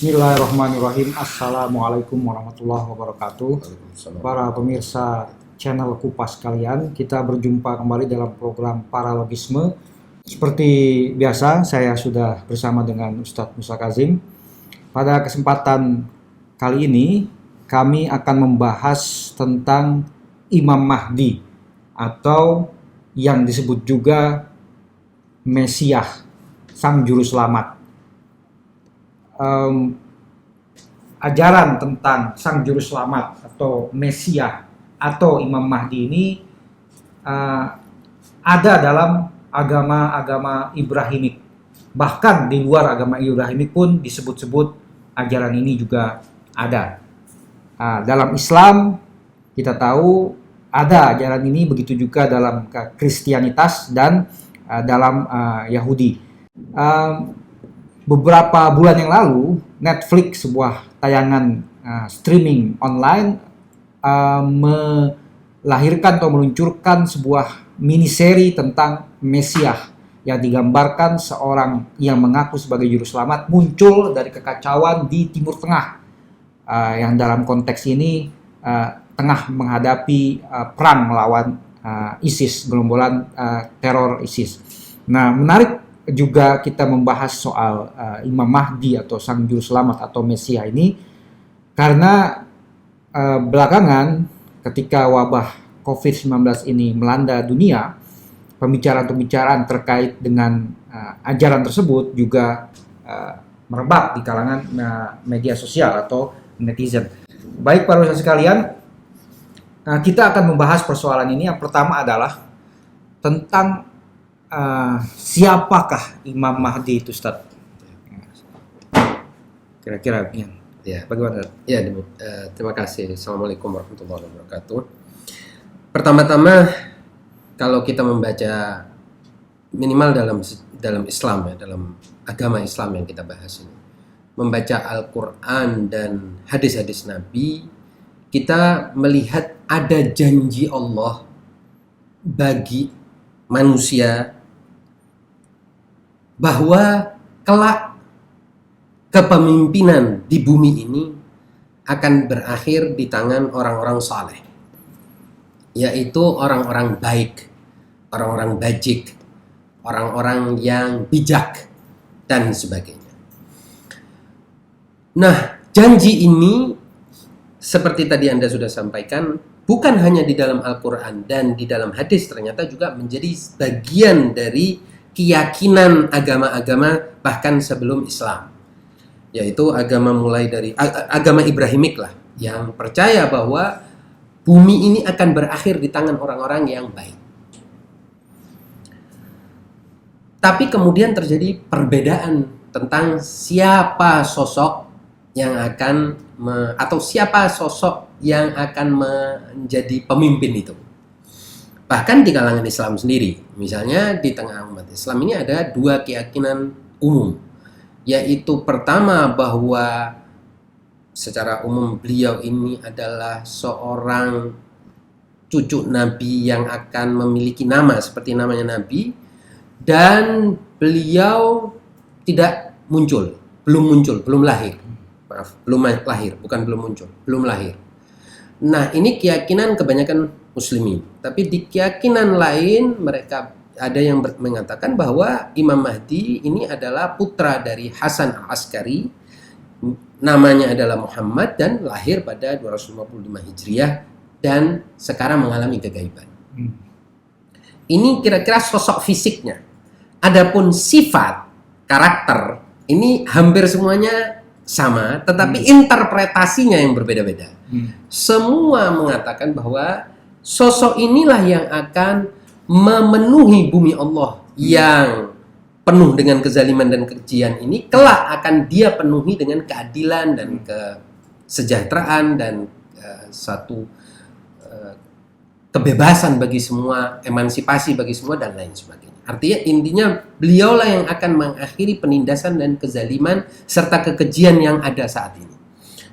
Bismillahirrahmanirrahim. Assalamualaikum warahmatullahi wabarakatuh. Para pemirsa channel Kupas kalian, kita berjumpa kembali dalam program Paralogisme. Seperti biasa, saya sudah bersama dengan Ustadz Musa Kazim. Pada kesempatan kali ini, kami akan membahas tentang Imam Mahdi atau yang disebut juga Mesias, Sang Juru Selamat. Ajaran tentang Sang Juru Selamat atau Mesias atau Imam Mahdi ini ada dalam agama-agama Ibrahimik. Bahkan di luar agama Ibrahimik pun disebut-sebut ajaran ini juga ada. Dalam Islam kita tahu ada ajaran ini, begitu juga dalam Kristianitas dan dalam Yahudi. Beberapa bulan yang lalu, Netflix, sebuah tayangan streaming online, melahirkan atau meluncurkan sebuah miniseri tentang Mesias yang digambarkan seorang yang mengaku sebagai juru selamat muncul dari kekacauan di Timur Tengah, yang dalam konteks ini tengah menghadapi perang melawan ISIS, gerombolan teror ISIS. Nah, menarik juga kita membahas soal Imam Mahdi atau Sang Juru Selamat atau Mesias ini karena belakangan ketika wabah COVID-19 ini melanda dunia, pembicaraan-pembicaraan terkait dengan ajaran tersebut juga merebak di kalangan media sosial atau netizen. Baik para pemirsa sekalian, kita akan membahas persoalan ini. Yang pertama adalah tentang siapakah Imam Mahdi itu, Ustaz? Kira-kira ya. Bagaimana? Ya, terima kasih. Assalamualaikum warahmatullahi wabarakatuh. Pertama-tama, kalau kita membaca minimal dalam Islam, ya, dalam agama Islam yang kita bahas ini, membaca Al-Quran dan hadis-hadis Nabi, kita melihat ada janji Allah bagi manusia bahwa kelak kepemimpinan di bumi ini akan berakhir di tangan orang-orang saleh, yaitu orang-orang baik, orang-orang bajik, orang-orang yang bijak, dan sebagainya. Nah, janji ini seperti tadi Anda sudah sampaikan, bukan hanya di dalam Al-Quran dan di dalam hadis, ternyata juga menjadi bagian dari keyakinan agama-agama bahkan sebelum Islam, yaitu agama mulai dari agama Ibrahimik lah, yang percaya bahwa bumi ini akan berakhir di tangan orang-orang yang baik. Tapi kemudian terjadi perbedaan tentang siapa sosok yang akan atau siapa sosok yang akan menjadi pemimpin itu. Bahkan di kalangan Islam sendiri, misalnya di tengah umat Islam ini ada dua keyakinan umum, yaitu pertama bahwa secara umum beliau ini adalah seorang cucu Nabi yang akan memiliki nama seperti namanya Nabi, dan beliau tidak muncul, belum lahir. Maaf, belum lahir, bukan belum muncul, belum lahir. Nah, ini keyakinan kebanyakan Muslimin. Tapi di keyakinan lain mereka ada yang mengatakan bahwa Imam Mahdi ini adalah putra dari Hasan Al-Askari, namanya adalah Muhammad dan lahir pada 255 Hijriah dan sekarang mengalami kegaiban. Ini kira-kira sosok fisiknya. Adapun sifat, karakter, ini hampir semuanya sama, tetapi interpretasinya yang berbeda-beda. Semua mengatakan bahwa sosok inilah yang akan memenuhi bumi Allah yang penuh dengan kezaliman dan kekejian ini, kelak akan dia penuhi dengan keadilan dan kesejahteraan dan satu kebebasan bagi semua, emansipasi bagi semua dan lain sebagainya. Artinya intinya beliaulah yang akan mengakhiri penindasan dan kezaliman serta kekejian yang ada saat ini,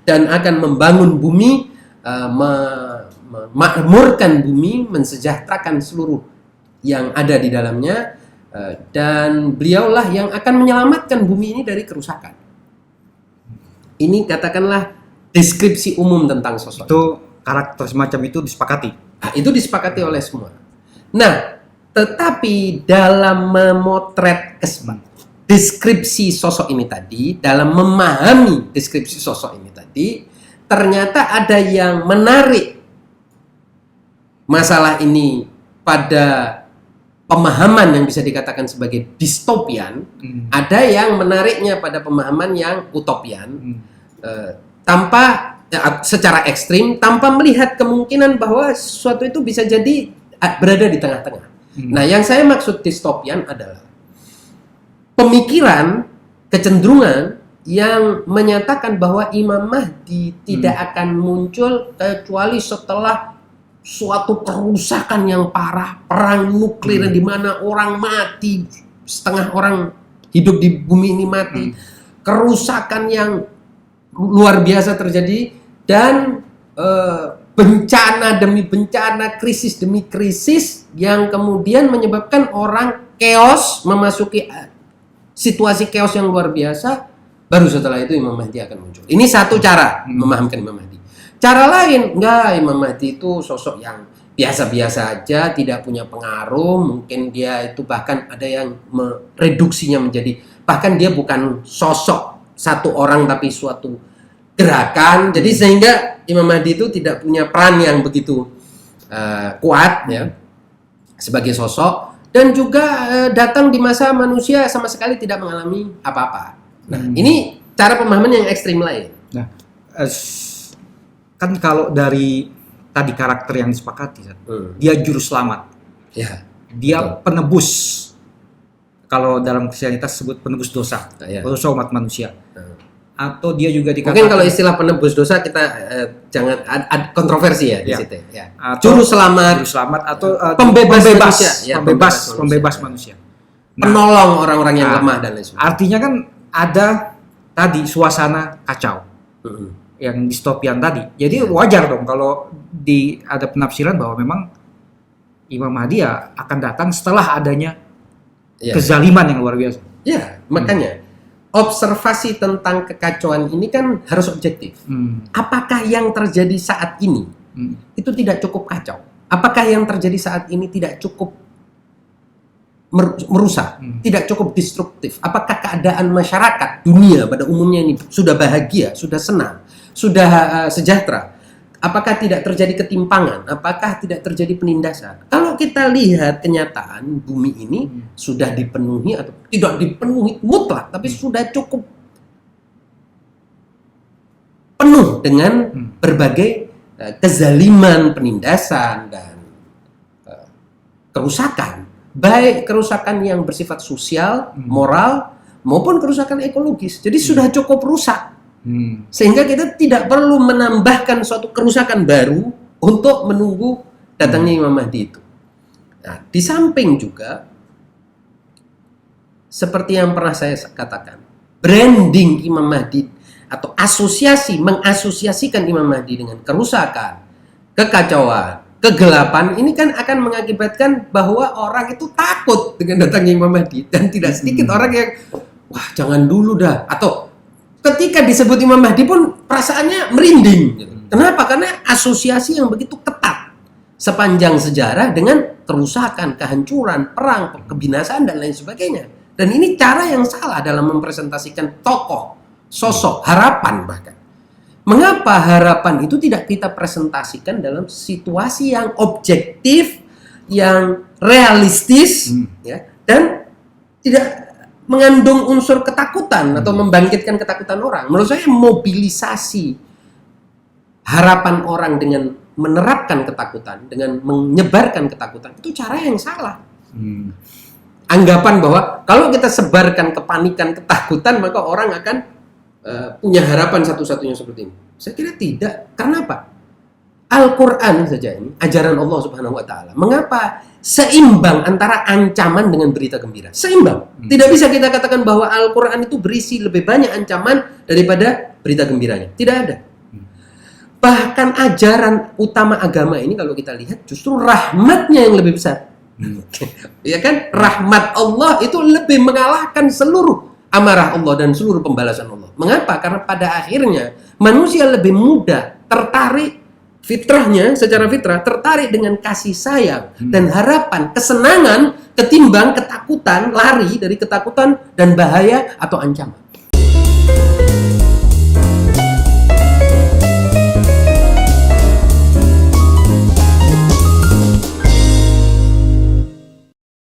dan akan membangun bumi, memakmurkan bumi, mensejahterakan seluruh yang ada di dalamnya, dan beliaulah yang akan menyelamatkan bumi ini dari kerusakan. Ini katakanlah deskripsi umum tentang sosok. Itu karakter semacam itu disepakati. Nah, itu disepakati oleh semua. Nah, tetapi dalam memotret deskripsi sosok ini tadi, dalam memahami deskripsi sosok ini tadi, ternyata ada yang menarik masalah ini pada pemahaman yang bisa dikatakan sebagai distopian, ada yang menariknya pada pemahaman yang utopian, tanpa secara ekstrim, tanpa melihat kemungkinan bahwa sesuatu itu bisa jadi berada di tengah-tengah. Nah, yang saya maksud distopian adalah pemikiran, kecenderungan yang menyatakan bahwa Imam Mahdi tidak akan muncul kecuali setelah suatu kerusakan yang parah, perang nuklir di mana orang mati, setengah orang hidup di bumi ini mati, kerusakan yang luar biasa terjadi, dan bencana demi bencana, krisis demi krisis yang kemudian menyebabkan orang chaos, memasuki situasi chaos yang luar biasa. Baru setelah itu Imam Mahdi akan muncul. Ini satu cara memahamkan Imam Mahdi. Cara lain, enggak, Imam Mahdi itu sosok yang biasa-biasa aja, tidak punya pengaruh, mungkin dia itu bahkan ada yang mereduksinya menjadi, bahkan dia bukan sosok satu orang tapi suatu gerakan, jadi sehingga Imam Mahdi itu tidak punya peran yang begitu kuat ya sebagai sosok, dan juga datang di masa manusia sama sekali tidak mengalami apa-apa. Nah, ini cara pemahaman yang ekstrim lain. Nah, kan kalau dari tadi karakter yang disepakati, dia juru selamat, Ya, dia betul. penebus. Kalau dalam Kristianitas sebut penebus dosa, Ya. dosa umat manusia. Atau dia juga dikatakan Mungkin kalau istilah penebus dosa kita jangan kontroversi ya di Ya. situ. Ya. atau Juru selamat, juru selamat atau Pembebas manusia. Ya, pembebas manusia. Nah, penolong orang-orang yang lemah dan lain sebagainya. artinya kan ada tadi suasana kacau Mm-mm. yang distopian tadi. Jadi wajar dong kalau ada penafsiran bahwa memang Imam Mahdi ya akan datang setelah adanya Ya. kezaliman yang luar biasa. Ya, makanya observasi tentang kekacauan ini kan harus objektif. Apakah yang terjadi saat ini itu tidak cukup kacau? Apakah yang terjadi saat ini tidak cukup merusak, tidak cukup destruktif? Apakah keadaan masyarakat dunia pada umumnya ini sudah bahagia, sudah senang, sudah sejahtera? Apakah tidak terjadi ketimpangan? Apakah tidak terjadi penindasan? Kalau kita lihat kenyataan bumi ini sudah dipenuhi atau tidak dipenuhi mutlak, tapi sudah cukup penuh dengan berbagai kezaliman, penindasan, dan kerusakan. Baik kerusakan yang bersifat sosial, moral, maupun kerusakan ekologis. Jadi sudah cukup rusak. Sehingga kita tidak perlu menambahkan suatu kerusakan baru untuk menunggu datangnya Imam Mahdi itu. Nah, di samping juga seperti yang pernah saya katakan, branding Imam Mahdi atau mengasosiasikan Imam Mahdi dengan kerusakan, kekacauan, kegelapan, ini kan akan mengakibatkan bahwa orang itu takut dengan datangnya Imam Mahdi, dan tidak sedikit orang yang wah jangan dulu dah, atau ketika disebut Imam Mahdi pun perasaannya merinding. Kenapa? Karena asosiasi yang begitu ketat sepanjang sejarah dengan kerusakan, kehancuran, perang, kebinasaan, dan lain sebagainya. Dan ini cara yang salah dalam mempresentasikan tokoh, sosok, harapan bahkan. Mengapa harapan itu tidak kita presentasikan dalam situasi yang objektif, yang realistis, ya, dan tidak mengandung unsur ketakutan atau membangkitkan ketakutan orang? Menurut saya mobilisasi harapan orang dengan menerapkan ketakutan, dengan menyebarkan ketakutan, itu cara yang salah. Anggapan bahwa kalau kita sebarkan kepanikan, ketakutan, maka orang akan punya harapan satu-satunya seperti ini. Saya kira tidak. Karena apa? Al-Quran saja ini, ajaran Allah Subhanahu wa Ta'ala, mengapa seimbang antara ancaman dengan berita gembira? Seimbang. Tidak bisa kita katakan bahwa Al-Quran itu berisi lebih banyak ancaman daripada berita gembiranya. Tidak ada. Bahkan ajaran utama agama ini kalau kita lihat justru rahmatnya yang lebih besar. Ya kan? Rahmat Allah itu lebih mengalahkan seluruh amarah Allah dan seluruh pembalasan Allah. Mengapa? Karena pada akhirnya manusia lebih mudah tertarik fitrahnya, secara fitrah tertarik dengan kasih sayang dan harapan, kesenangan ketimbang ketakutan, lari dari ketakutan dan bahaya atau ancaman.